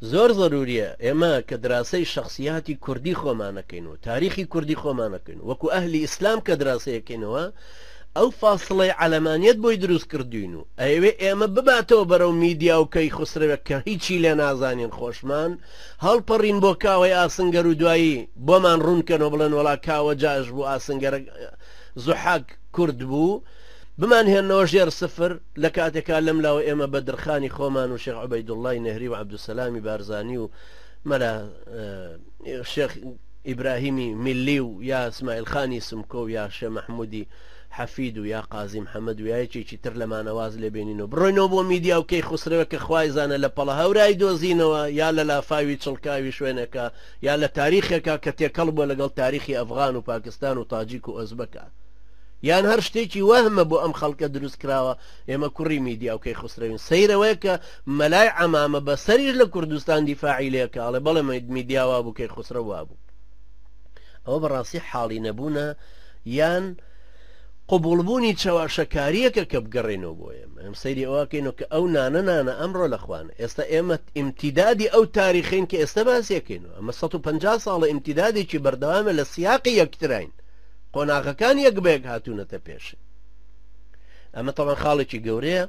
زۆر ضروريە ئێمە کە دراسەی شخصیاتی کوردی خۆمانەکەین و تاریخی کوردی خۆمانەکەین وەکو ئەهلی ئیسلام کە دراسەیەکەینەوە ئەو فاصڵەی عەلەمانیەت بۆی دروست کردوین و ئەوێ ئێمە بباتەوە بەرەو میدیا و کەی خوسرەوە کە هیچی لێ نازانین خۆشمان هەڵپەڕین بۆ کاوەی ئاسنگەر و دوایی بۆمان ڕوونکەنەوە بڵێن وڵا کاوە جاش بوو ئاسنگەرە زوحاک کورد بوو بمان هێنەوە ژێر سفر لە کاتێکا لەم لاوە ئێمە بە درخانی خۆمان و شێخ عوبەیدوڵڵای نەهری و عەبدولسەلامی بارزانی و مەلا شێخ ئیبراهیمی میلی و یا اسماعیل خانی سمکۆ و یا شێ مەحمودی حەفید و یا قازی محەممەد و یایەکێکی تر لەمانەواز لێبێنین و بڕۆینەوە بۆ میدیا و کەی خوسرەوە کە خوای زانە لە پەڵە هەورای دۆزینەوە یا لە لافاوی چڵکاوی شوێنەکە یا لە تاریخێکە کە تێکەڵ بۆ لەگەڵ تاریخی ئەفغان و پاکستان و تاجیک و ئۆزبەکە یان هەر شتێکی وەهمە بۆ ئەم خەڵکە دروست کراوە ئێمە کوڕی میدیا و کەی خوسرەوین سەیرەوەی کە مەلای عەمامە بە سەریش لە کوردستان دیفاعی لێکە ئەڵێ بەڵێ میدیاوا بوو کەی خوسرە وا بوو ئەوە بەڕاستی حاڵی نەبوونە یان قبولبوونی چاواشەکاریەکە کە بگەڕێنەوە بۆ ئێمە ئەم سەیری ئەوەکەینەوە کە ئەو نانە ئەمڕۆ لەخواانە ئێستا ئێمە ئیمتیدادی ئەو تاریخین کە ئێستا باسیەکەینەوە ئەمە 150 ساڵە ئیمتیدادێکی بەردەوامە لە سیاقی یەکتراین قۆناغەکان یەک بەیەک هاتوونەتە پێش ئەمە تەڵەن خاڵێکی گەورەیە